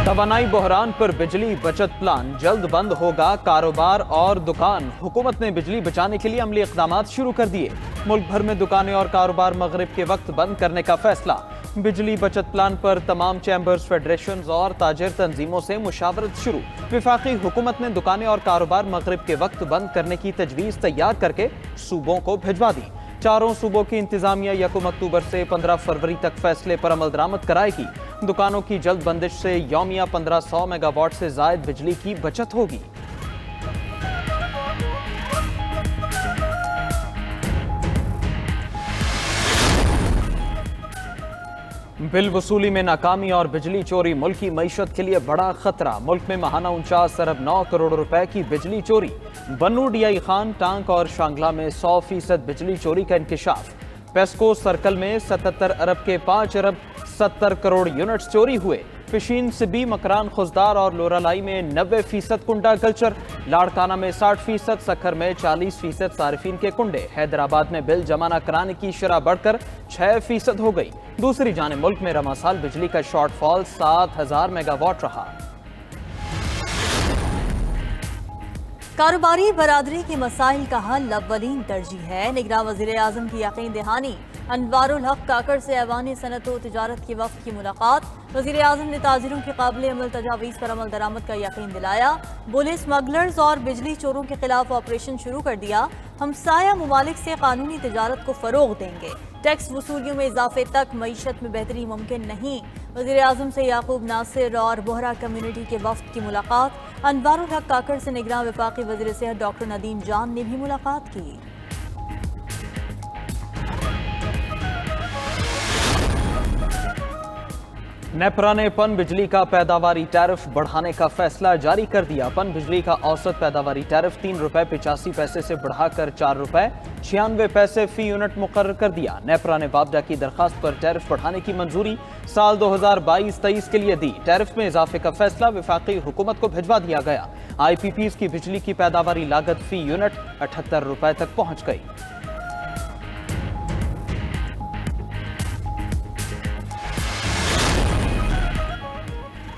तवानाई बहरान पर बिजली बचत प्लान जल्द बंद होगा कारोबार और दुकान। हुकूमत ने बिजली बचाने के लिए अमली इक़दामात शुरू कर दिए। मुल्क भर में दुकानें और कारोबार मगरिब के वक्त बंद करने का फैसला। बिजली बचत प्लान पर तमाम चैम्बर्स, फेडरेशन और ताजिर तंजीमों से मुशावरत शुरू। विफाकी हुकूमत ने दुकानें और कारोबार मगरिब के वक्त बंद करने की तजवीज़ तैयार करके सूबों को भिजवा दी। चारों सूबों की इंतजामिया 1 अक्टूबर से 15 फरवरी तक फैसले पर अमल दरामद कराएगी। दुकानों की जल्द बंदिश से यौमिया 1500 मेगावाट से जायद बिजली की बचत होगी। बिल वसूली में नाकामी और बिजली चोरी मुल्की मईशत के लिए बड़ा खतरा। मुल्क में माहाना 49 अरब 9 करोड़ रुपए की बिजली चोरी। बन्नू, डीआई खान, टांक और शांगला में 100% बिजली चोरी का इंकिशाफ। पेस्को सर्कल में 77 अरब के 5 अरब 70 करोड़ यूनिट्स चोरी हुए। पिशीन, सिबी, मकरान, खुजदार और लोरालाई में 90% कुंडा कल्चर। लाड़काना में 60%, सखर में 40% सारिफीन के कुंडे। हैदराबाद में बिल जमा न कराने की शरह बढ़कर 6% हो गई। दूसरी जानिब मुल्क में रमा साल बिजली का शॉर्टफॉल 7000 मेगावाट रहा। कारोबारी बरादरी के मसाइल का हल अव्वलीन तरजीह है। निगरान वज़ीर आज़म की यकीन दहानी। अनवारुल हक काकड़ से ऐवान सनत व तिजारत के वफ़द की मुलाकात। वज़ीर आज़म ने ताजिरों के काबिल अमल तजावीज़ पर अमल दरामद का यकीन दिलाया। बोले स्मगलर्स और बिजली चोरों के खिलाफ ऑपरेशन शुरू कर दिया। हमसाया ममालिक से कानूनी तिजारत को फ़रोग देंगे। टैक्स वसूलियों में इजाफे तक मईशत में बेहतरी मुमकिन नहीं। वज़ीर आज़म से याकूब नासिर और बोहरा कम्युनिटी के वफ़द की मुलाकात। अनवारुल हक काकड़ से निगरान वफाकी वज़ीर सेहत डॉक्टर नदीम जान ने भी मुलाकात की। नेपरा ने पन बिजली का पैदावारी टैरिफ बढ़ाने का फैसला जारी कर दिया। पन बिजली का औसत पैदावारी टैरिफ 3 रुपए 85 पैसे से बढ़ाकर 4 रुपए 96 पैसे फी यूनिट मुकर्रर कर दिया। नेपरा ने बाबडा की दरखास्त पर टैरिफ बढ़ाने की मंजूरी साल 2022-23 के लिए दी। टैरिफ में इजाफे का फैसला विफाकी हुकूमत को भिजवा दिया गया। IPPs की बिजली की पैदावारी लागत फी यूनिट 78 रुपए तक पहुंच गई।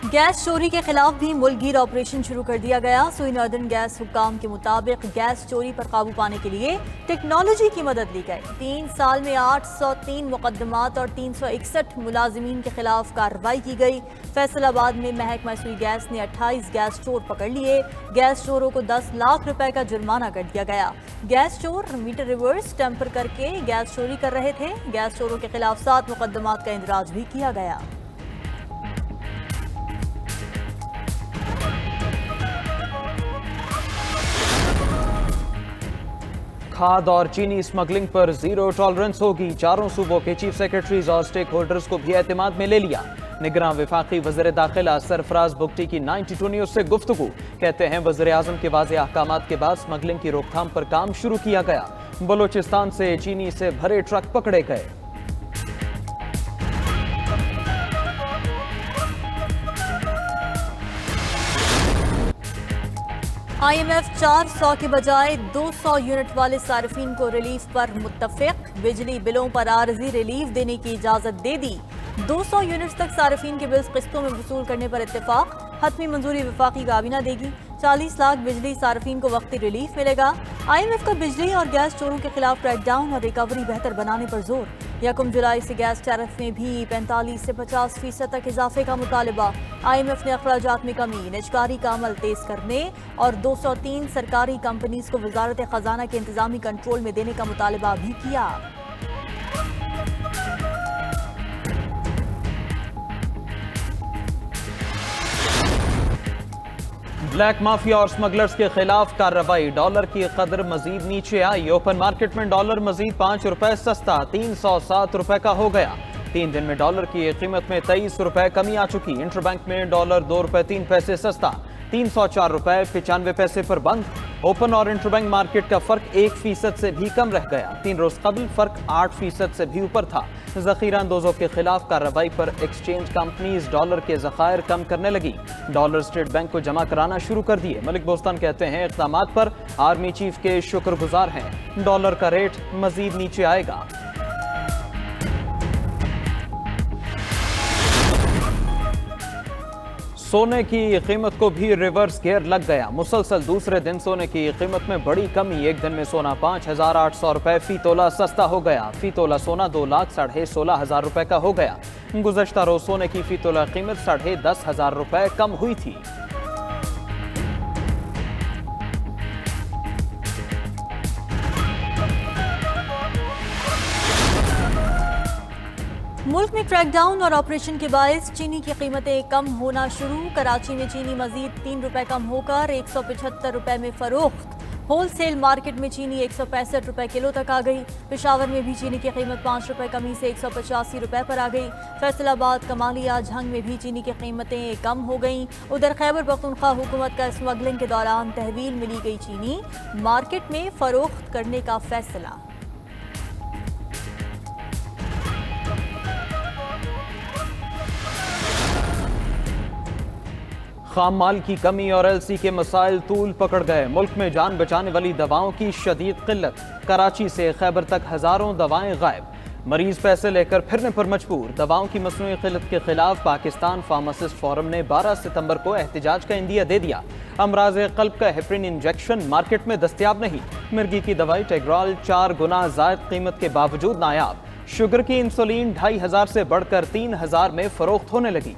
गैस चोरी के खिलाफ भी मुल्कगीर ऑपरेशन शुरू कर दिया गया। सुई नॉर्दर्न गैस हुक्काम के मुताबिक गैस चोरी पर काबू पाने के लिए टेक्नोलॉजी की मदद ली गई। 3 साल में 803 मुकदमात और 361 मुलाजिमीन के खिलाफ कार्रवाई की गई। फैसलाबाद में महकमा सुई गैस ने 28 गैस चोर पकड़ लिए। गैस चोरों को 10 लाख रुपए का जुर्माना कर दिया गया। गैस चोर मीटर रिवर्स टेम्पर करके गैस चोरी कर रहे थे। गैस चोरों के खिलाफ 7 मुकदमात का इंदराज भी किया गया। खाद और चीनी स्मगलिंग पर जीरो टॉलरेंस होगी। चारों सूबों के चीफ सेक्रेटरीज और स्टेक होल्डर्स को भी एतमाद में ले लिया। निगरान वफाकी वज़ीर दाखिला सरफराज बुगटी की 92 न्यूज़ से गुफ्तगू। कहते हैं वज़ीर आज़म के वाज़े अहकामात के बाद स्मगलिंग की रोकथाम पर काम शुरू किया गया। बलोचिस्तान से चीनी से भरे ट्रक पकड़े गए। IMF 400 के बजाय 200 यूनिट वाले सार्फिन को रिलीफ पर मुत्तफिक। बिजली बिलों पर आर्जी रिलीफ देने की इजाजत दे दी। 200 यूनिट्स तक सार्फिन के बिल्स किस्तों में वसूल करने पर इत्तेफाक। हतमी मंजूरी वफाकी काबीना देगी। 40 लाख बिजली सार्फिन को वक्ती रिलीफ मिलेगा। IMF का बिजली और गैस चोरों के खिलाफ क्रैकडाउन और रिकवरी बेहतर बनाने पर जोर। 1 जुलाई से गैस टैरिफ में भी 45 से 50% तक इजाफे का मुतालबा। IMF ने अखराजात में कमी, निजकारी का अमल तेज करने और 203 सरकारी कंपनीज को वजारत खजाना के इंतजामी कंट्रोल में देने का मुतालबा भी किया। ब्लैक माफिया और स्मगलर्स के खिलाफ कार्रवाई। डॉलर की कदर मजीद नीचे आई। ओपन मार्केट में डॉलर मजीद 5 रुपए सस्ता 307 रुपए का हो गया। 3 दिन में डॉलर की कीमत में 23 रुपए कमी आ चुकी। इंटरबैंक में डॉलर 2 रुपए 3 पैसे सस्ता 304 रुपए 95 पैसे पर बंद। ओपन और इंटरबैंक मार्केट का फर्क 1% से भी कम रह गया। 3 रोज कबल फर्क 8% से भी ऊपर था। जखीरा अंदोजों के खिलाफ कार्रवाई पर एक्सचेंज कंपनीज डॉलर के जखायर कम करने लगी। डॉलर स्टेट बैंक को जमा कराना शुरू कर दिए। मलिक बोस्तान कहते हैं इक़दामात पर आर्मी चीफ के शुक्रगुजार हैं। डॉलर का रेट मजीद नीचे आएगा। सोने की कीमत को भी रिवर्स गियर लग गया। मुसलसल दूसरे दिन सोने की कीमत में बड़ी कमी। एक दिन में सोना 5,800 रुपए फी तोला सस्ता हो गया। फी तोला सोना 2,16,500 रुपए का हो गया। गुज़श्ता रोज सोने की फी तोला कीमत 10,500 रुपए कम हुई थी। मुल्क में क्रैकडाउन और ऑपरेशन के बायस चीनी की कीमतें कम होना शुरू। कराची में चीनी मजीद 3 रुपए कम होकर 175 रुपए में फरोख्त। होलसेल मार्केट में चीनी 165 रुपए किलो तक आ गई। पेशावर में भी चीनी की कीमत 5 रुपए कमी से 185 रुपए पर आ गई। फैसलाबाद, कमालिया, झंग में भी चीनी की कीमतें कम हो गईं। उधर खैबर पख्तूनख्वा हुकूमत का स्मगलिंग के दौरान तहवील मिली गई चीनी मार्केट में फरोख्त करने का फैसला। खाम माल की कमी और एलसी के मसाइल तूल पकड़ गए। मुल्क में जान बचाने वाली दवाओं की शदीद किल्लत। कराची से खैबर तक हजारों दवाएं गायब। मरीज पैसे लेकर फिरने पर मजबूर। दवाओं की मसनूई किल्लत के खिलाफ पाकिस्तान फार्मासिस्ट फोरम ने 12 सितंबर को एहतजाज का इंदिया दे दिया। अमराज कल्ब का हेपरिन इंजेक्शन मार्केट में दस्तयाब नहीं। मिर्गी की दवाई टेग्रॉल 4 गुना जायद कीमत के बावजूद नायाब। शुगर की इंसुलिन 2,500 से बढ़कर 3,000 में फरोख्त होने लगी।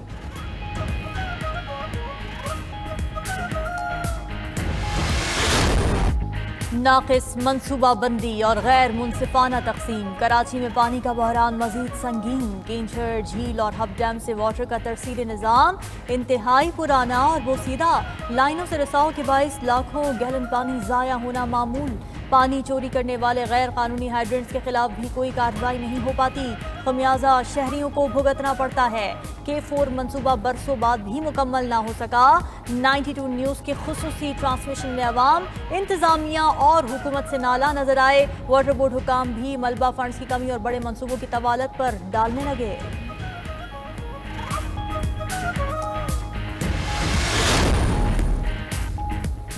नाकिस मनसूबाबंदी और गैर मुनसिफाना तकसीम। कराची में पानी का बहरान मजीद संगीन। केंचर झील और हब डैम से वाटर का तरसीली निज़ाम इंतहाई पुराना और बोसीदा। लाइनों से रिसाव के बायस लाखों गैलन पानी ज़ाया होना मामूल। पानी चोरी करने वाले गैर कानूनी हाइड्रेंट्स के खिलाफ भी कोई कार्रवाई नहीं हो पाती। खमियाजा शहरियों को भुगतना पड़ता है। K4 मंसूबा बरसों बाद भी मुकम्मल ना हो सका। 92 न्यूज़ के खुसूसी ट्रांसमिशन में अवाम, इंतजामिया और हुकूमत से नाला नजर आए। वाटर बोर्ड हुकाम भी मलबा फंड्स की कमी और बड़े मंसूबों की तवालत पर डालने लगे।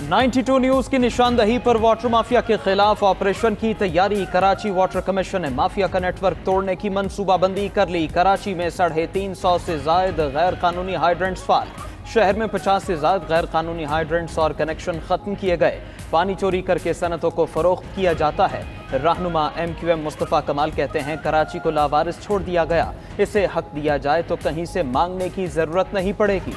$92 न्यूज की निशानदही पर वाटर माफिया के खिलाफ ऑपरेशन की तैयारी। कराची वाटर कमीशन ने माफिया का नेटवर्क तोड़ने की मंसूबाबंदी कर ली। कराची में 350 से जायद गैर कानूनी हाइड्रेंट्स फाल। शहर में 50 से ज्यादा गैर कानूनी हाइड्रेंट्स और कनेक्शन खत्म किए गए। पानी चोरी करके सनतों को फरोख्त किया जाता है। रहनुमा MQM मुस्तफ़ा कमाल कहते हैं कराची को लावारिस छोड़ दिया गया। इसे हक दिया जाए तो कहीं से मांगने की जरूरत नहीं पड़ेगी।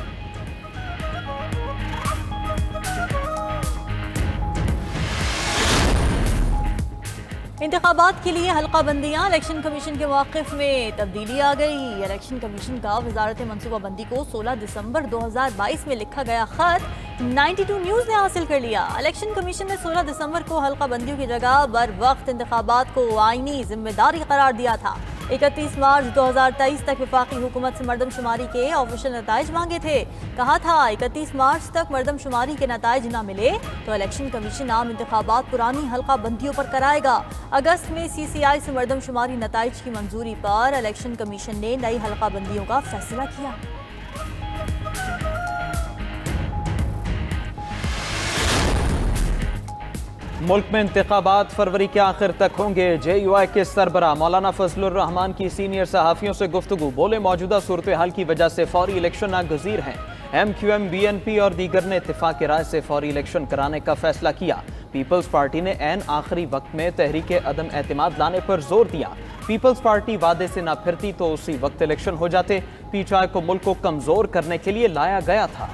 इंतखाबात के लिए हल्का बंदियां। इलेक्शन कमीशन के मौक़िफ़ में तब्दीली आ गई। इलेक्शन कमीशन का वजारत मनसूबाबंदी को 16 दिसंबर 2022 में लिखा गया खत 92 न्यूज़ ने हासिल कर लिया। इलेक्शन कमीशन ने 16 दिसंबर को हल्का बंदियों की जगह बर वक्त इंतखाबात को आईनी जिम्मेदारी करार दिया था। 31 मार्च 2023 तक वफाकी हुकूमत से मरदमशुमारी के ऑफिशियल नताइज मांगे थे। कहा था 31 मार्च तक मरदमशुमारी के नताइज न मिले तो इलेक्शन कमीशन आम इंतखाबात पुरानी हल्का बंदियों पर कराएगा। अगस्त में CCI से मरदमशुमारी नताइज की मंजूरी पर इलेक्शन कमीशन ने नई हल्का बंदियों का फैसला किया। मुल्क में इंतखाबात फरवरी के आखिर तक होंगे। JUI के सरबराह मौलाना फजलुर रहमान की सीनियर सहाफ़ियों से गुफ्तगू। बोले मौजूदा सूरत हाल की वजह से फौरी इलेक्शन नागज़ीर हैं। MQM, BNP और दीगर ने इत्तेफाक राय से फौरी इलेक्शन कराने का फैसला किया। पीपल्स पार्टी ने ऐन आखिरी वक्त में तहरीक अदम एतमाद लाने पर जोर दिया। पीपल्स पार्टी वादे से ना फिरती तो उसी वक्त इलेक्शन हो जाते। PTI को मुल्क को कमजोर करने के लिए लाया गया था।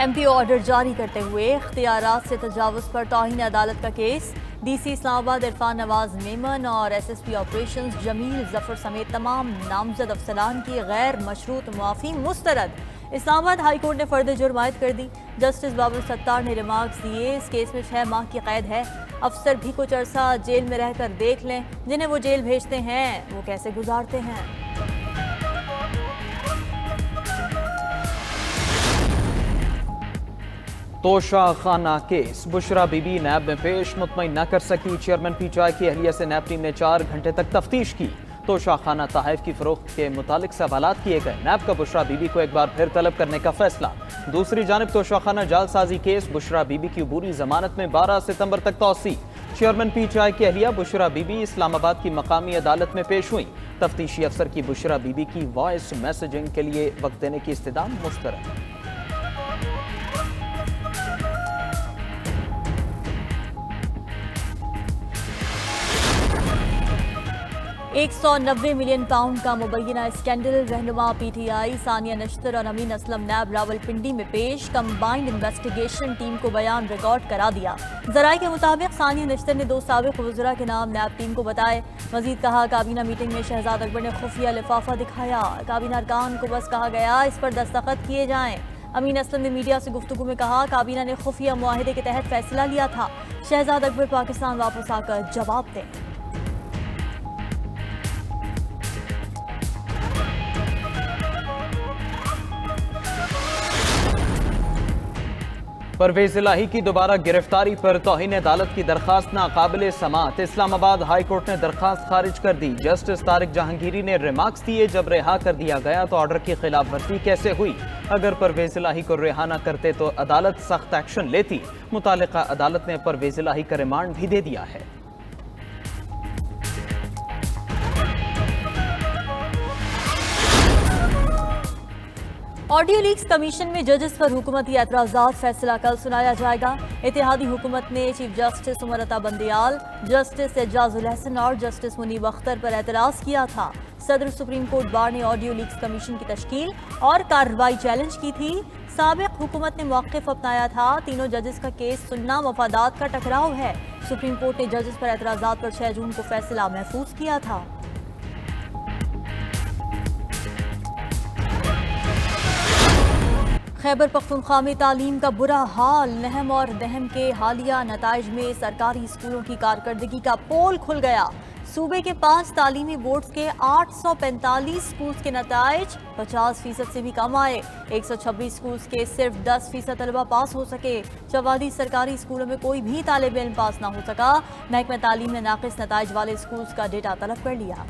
MP ऑर्डर जारी करते हुए इख्तियारात से तजावुज़ पर तौहीन अदालत का केस। DC इस्लामाबाद इरफान नवाज मेमन और SSP ऑपरेशंस जमील जफर समेत तमाम नामजद अफसरान की गैर मशरूत मुआफ़ी मुस्तरद। इस्लामाबाद हाई कोर्ट ने फर्द जुर्म आयद कर दी। जस्टिस बाबर सत्तार ने रिमार्क्स दिए। इस केस में 6 माह की कैद है। अफसर भी कुछ अरसा जेल में रहकर देख लें जिन्हें वो जेल भेजते हैं वो कैसे गुजारते हैं। तोशा खाना केस। बुशरा बीबी नैब में पेश, मुतमईन न कर सकी। चेयरमैन PTI की अहलिया से नैब टीम ने 4 घंटे तक तफ्तीश की। तोशा खाना तहफ़ की फरोख्त के मुतालिक सवालात किए गए। नैब का बुशरा बीबी को एक बार फिर तलब करने का फैसला। दूसरी जानब तोशा खाना जालसाजी केस। बुशरा बीबी की अबूरी जमानत में 12 सितंबर तक तौसी। चेयरमैन PTI की अहलिया बुशरा बीबी इस्लामाबाद की मकामी अदालत में पेश हुई। तफ्तीशी अफसर की बुशरा बीबी की वॉइस मैसेजिंग के लिए वक्त देने की इस्तिदाम मुस्तरद। 190 मिलियन पाउंड का मुबैना स्कैंडल। रहनुमा PTI सानिया नश्तर और अमीन असलम नैब रावलपिंडी में पेश। कंबाइंड इन्वेस्टिगेशन टीम को बयान रिकॉर्ड करा दिया। जराये के मुताबिक सानिया नश्तर ने 2 साबिक वज़रा के नाम नैब टीम को बताए। मजीद कहा, काबीना मीटिंग में शहजाद अकबर ने खुफिया लिफाफा दिखाया। काबीना अरकान को बस कहा गया इस पर दस्तखत किए जाएं। अमीन असलम ने मीडिया से गुफ्तगू में कहा, काबीना ने खुफिया मुआहिदे के तहत फैसला लिया था। शहजाद अकबर पाकिस्तान वापस आकर जवाब दें। परवेज इलाही की दोबारा गिरफ्तारी पर तौहीन अदालत की दरखास्त नाकाबिल समाअत। इस्लामाबाद हाई कोर्ट ने दरखास्त खारिज कर दी। जस्टिस तारिक जहांगीरी ने रिमार्क्स दिए, जब रिहा कर दिया गया तो ऑर्डर की खिलाफ वर्जी कैसे हुई? अगर परवेज इलाही को रिहा न करते तो अदालत सख्त एक्शन लेती। मुतालिका अदालत ने परवेज इलाही का रिमांड भी दे दिया है। ऑडियो लीक्स कमीशन में जजेस पर हुकूमती एतराज़ात, फैसला कल सुनाया जाएगा। इत्तेहादी हुकूमत ने chief justice Umar Ata Bandial, justice Ejazul Hasan और जस्टिस मुनीब अख्तर पर एतराज़ किया था। सदर सुप्रीम कोर्ट बार ने ऑडियो लीक्स कमीशन की तश्कील और कार्रवाई चैलेंज की थी। साबिक हुकूमत ने मौक़िफ़ अपनाया था। तीनों जजेस का केस सुनना मफादात का टकराव है। सुप्रीम कोर्ट ने जजेस पर एतराज़ात पर 6 जून को फैसला महफूज किया था। खैबर पख्तूनख्वा में तालीम का बुरा हाल। नहम और दहम के हालिया नताइज में सरकारी स्कूलों की कारकर्दगी का पोल खुल गया। सूबे के 5 तालीमी बोर्ड्स के 845 स्कूल्स के नताइज 50% से भी कम आए। 126 स्कूल्स के सिर्फ 10% तलबा पास हो सके। 44 सरकारी स्कूलों में कोई भी तालिब इल्म पास ना हो सका। महकमा तालीम ने नाकिस नताइज वाले स्कूल्स का डेटा तलब कर लिया।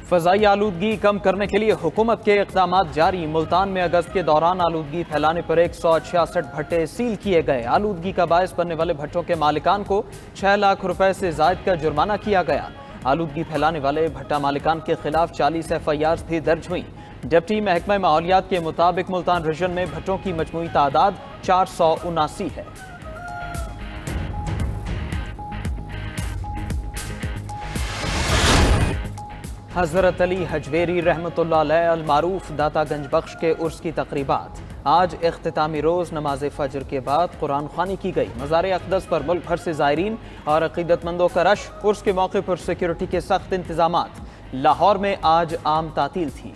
फ़ज़ाई आलूदगी कम करने के लिए हुकूमत के इक़दामात जारी। मुल्तान में अगस्त के दौरान आलूदगी फैलाने पर 166 भट्टे सील किए गए। आलूदगी का बायस बनने वाले भट्टों के मालिकान को 6 लाख रुपए से ज़ायद का जुर्माना किया गया। आलूदगी फैलाने वाले भट्टा मालिकान के खिलाफ 40 FIRs भी दर्ज हुई। डिप्टी महकमा माहौलियात के मुताबिक मुल्तान रीजन में भट्टों की मजमूई तादाद 479 है। हज़रत अली हजवेरी रहमतुल्लाह अलैह अल मारूफ दातागंज बख्श के उर्स की तकरीबात। आज इख्तितामी रोज़ नमाज फ़जर के बाद कुरान ख़्वानी की गई। मज़ार अक़दस पर मुल्क भर से ज़ायरीन और अक़ीदतमंदों का रश। उर्स के मौके पर सिक्योरिटी के सख्त इंतज़ामात। लाहौर में आज आम तातील थी।